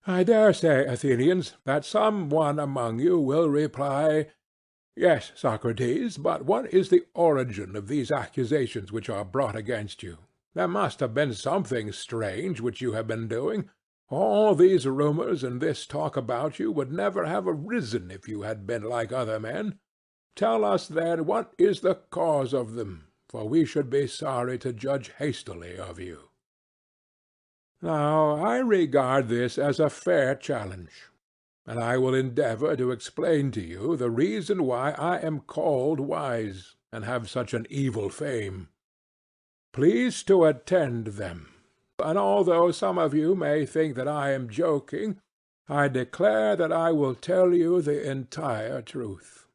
I dare say, Athenians, that some one among you will reply, "Yes, Socrates, but what is the origin of these accusations which are brought against you? There must have been something strange which you have been doing. All these rumours and this talk about you would never have arisen if you had been like other men. Tell us, then, what is the cause of them, for we should be sorry to judge hastily of you." Now I regard this as a fair challenge, and I will endeavour to explain to you the reason why I am called wise, and have such an evil fame. Please to attend them, and although some of you may think that I am joking, I declare that I will tell you the entire truth.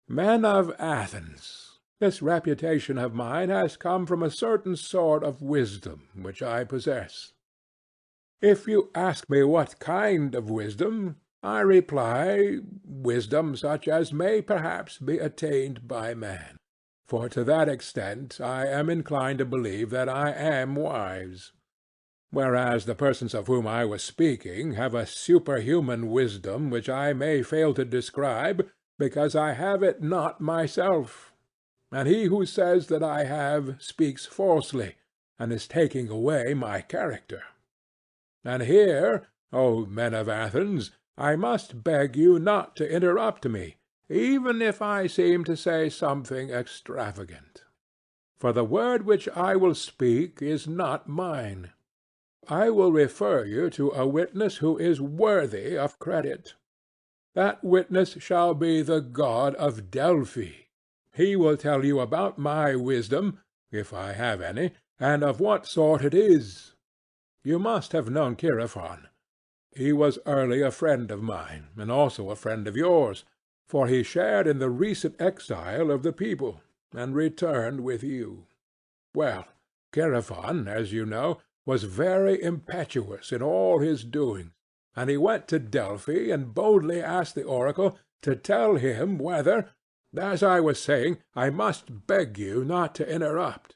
Men of Athens, this reputation of mine has come from a certain sort of wisdom which I possess. If you ask me what kind of wisdom, I reply, wisdom such as may perhaps be attained by man, for to that extent I am inclined to believe that I am wise. Whereas the persons of whom I was speaking have a superhuman wisdom which I may fail to describe, because I have it not myself. And he who says that I have speaks falsely, and is taking away my character. And here, O men of Athens, I must beg you not to interrupt me, even if I seem to say something extravagant. For the word which I will speak is not mine. I will refer you to a witness who is worthy of credit. That witness shall be the god of Delphi. He will tell you about my wisdom, if I have any, and of what sort it is. You must have known Chaerephon. He was early a friend of mine, and also a friend of yours, for he shared in the recent exile of the people, and returned with you. Well, Chaerephon, as you know, was very impetuous in all his doings, and he went to Delphi and boldly asked the oracle to tell him whether, as I was saying, I must beg you not to interrupt.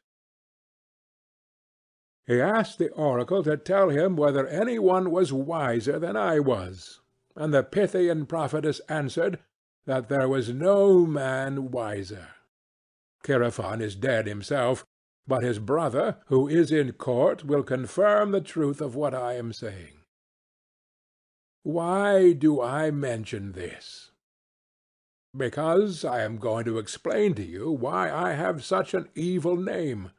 He asked the oracle to tell him whether any one was wiser than I was, and the Pythian prophetess answered that there was no man wiser. Chaerephon is dead himself, but his brother, who is in court, will confirm the truth of what I am saying. Why do I mention this? Because I am going to explain to you why I have such an evil name.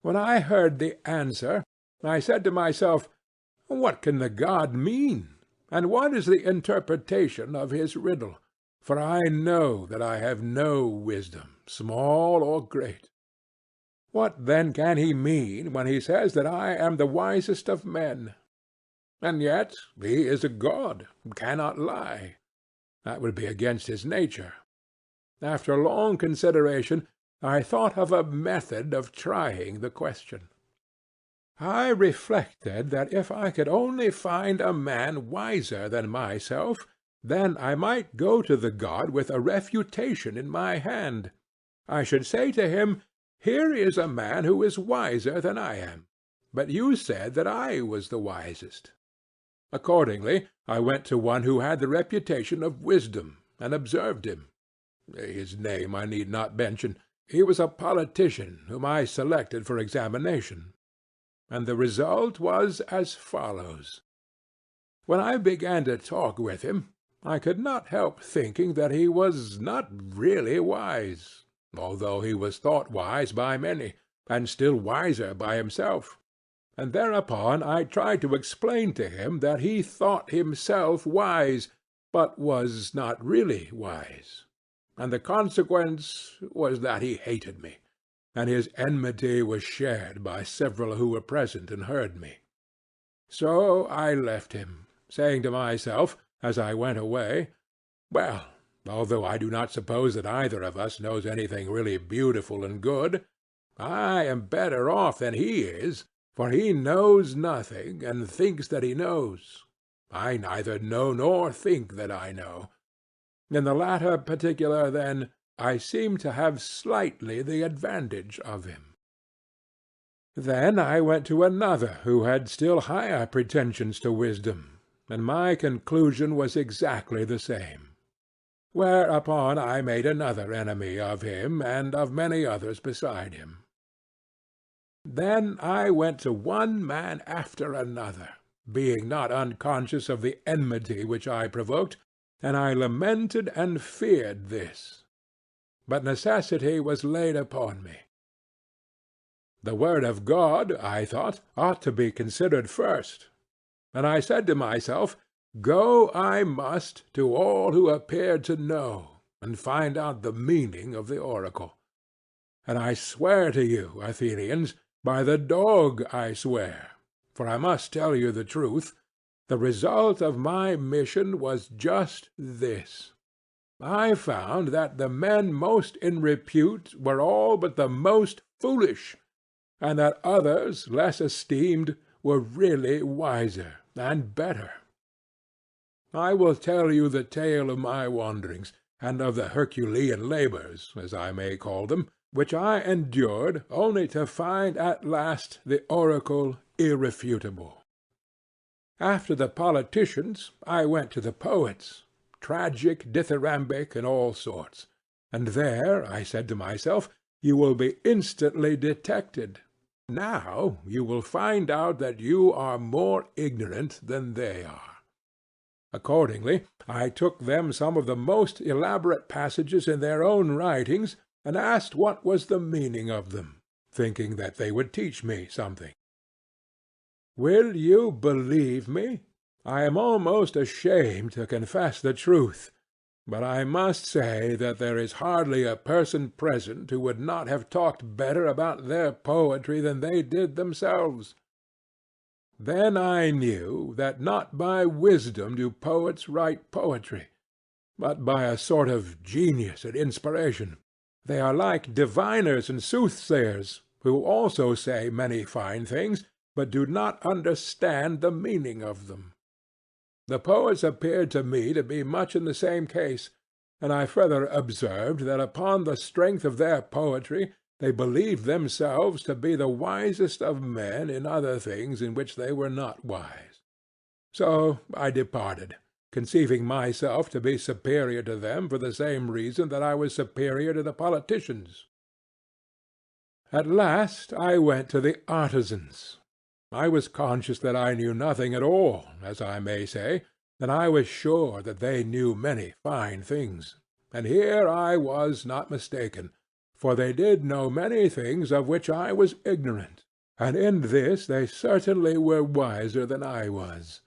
When I heard the answer, I said to myself, what can the god mean, and what is the interpretation of his riddle? For I know that I have no wisdom, small or great. What then can he mean when he says that I am the wisest of men? And yet he is a god, cannot lie. That would be against his nature. After long consideration, I thought of a method of trying the question. I reflected that if I could only find a man wiser than myself, then I might go to the god with a refutation in my hand. I should say to him, "Here is a man who is wiser than I am, but you said that I was the wisest." Accordingly, I went to one who had the reputation of wisdom, and observed him. His name I need not mention. He was a politician whom I selected for examination. And the result was as follows. When I began to talk with him, I could not help thinking that he was not really wise, although he was thought wise by many, and still wiser by himself. And thereupon I tried to explain to him that he thought himself wise, but was not really wise. And the consequence was that he hated me, and his enmity was shared by several who were present and heard me. So I left him, saying to myself, as I went away, well, although I do not suppose that either of us knows anything really beautiful and good, I am better off than he is, for he knows nothing, and thinks that he knows. I neither know nor think that I know. In the latter particular, then, I seem to have slightly the advantage of him. Then I went to another who had still higher pretensions to wisdom, and my conclusion was exactly the same. Whereupon I made another enemy of him and of many others beside him. Then I went to one man after another, being not unconscious of the enmity which I provoked, and I lamented and feared this. But necessity was laid upon me. The word of God, I thought, ought to be considered first, and I said to myself, Go I must to all who appeared to know, and find out the meaning of the oracle. And I swear to you, Athenians, by the dog I swear, for I must tell you the truth, the result of my mission was just this. I found that the men most in repute were all but the most foolish, and that others less esteemed were really wiser and better. I will tell you the tale of my wanderings, and of the Herculean labors, as I may call them, which I endured only to find at last the oracle irrefutable. After the politicians I went to the poets, tragic, dithyrambic, and all sorts, and there I said to myself, You will be instantly detected. Now you will find out that you are more ignorant than they are. Accordingly, I took them some of the most elaborate passages in their own writings, and asked what was the meaning of them, thinking that they would teach me something. Will you believe me? I am almost ashamed to confess the truth, but I must say that there is hardly a person present who would not have talked better about their poetry than they did themselves. Then I knew that not by wisdom do poets write poetry, but by a sort of genius and inspiration. They are like diviners and soothsayers, who also say many fine things, but do not understand the meaning of them. The poets appeared to me to be much in the same case, and I further observed that upon the strength of their poetry they believed themselves to be the wisest of men in other things in which they were not wise. So I departed, conceiving myself to be superior to them for the same reason that I was superior to the politicians. At last I went to the artisans. I was conscious that I knew nothing at all, as I may say, and I was sure that they knew many fine things. And here I was not mistaken, for they did know many things of which I was ignorant, and in this they certainly were wiser than I was.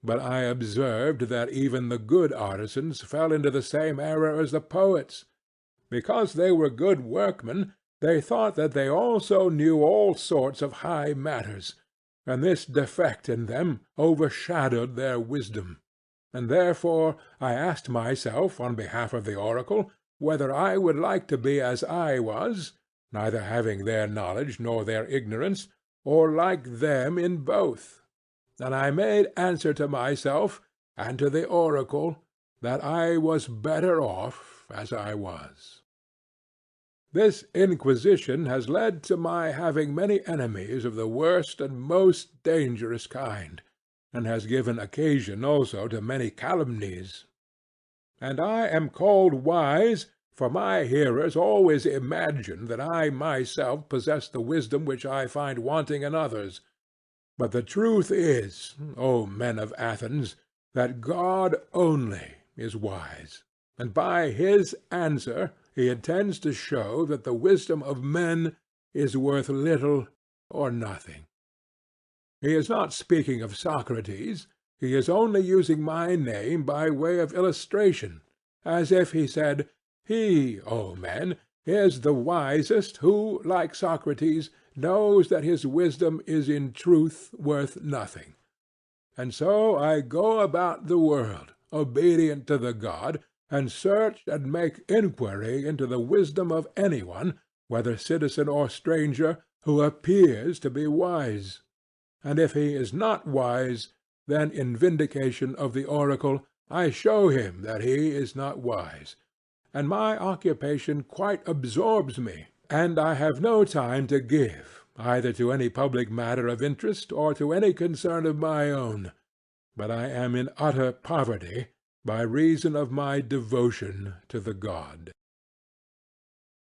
But I observed that even the good artisans fell into the same error as the poets. Because they were good workmen, they thought that they also knew all sorts of high matters, and this defect in them overshadowed their wisdom. And therefore I asked myself on behalf of the oracle whether I would like to be as I was, neither having their knowledge nor their ignorance, or like them in both. And I made answer to myself and to the oracle that I was better off as I was. This inquisition has led to my having many enemies of the worst and most dangerous kind, and has given occasion also to many calumnies. And I am called wise, for my hearers always imagine that I myself possess the wisdom which I find wanting in others. But the truth is, O men of Athens, that God only is wise, and by his answer he intends to show that the wisdom of men is worth little or nothing. He is not speaking of Socrates. He is only using my name by way of illustration, as if he said, He, O men, is the wisest who, like Socrates, knows that his wisdom is in truth worth nothing. And so I go about the world, obedient to the god, and search and make inquiry into the wisdom of any one, whether citizen or stranger, who appears to be wise. And if he is not wise, then in vindication of the oracle I show him that he is not wise, and my occupation quite absorbs me, and I have no time to give, either to any public matter of interest or to any concern of my own, but I am in utter poverty by reason of my devotion to the god.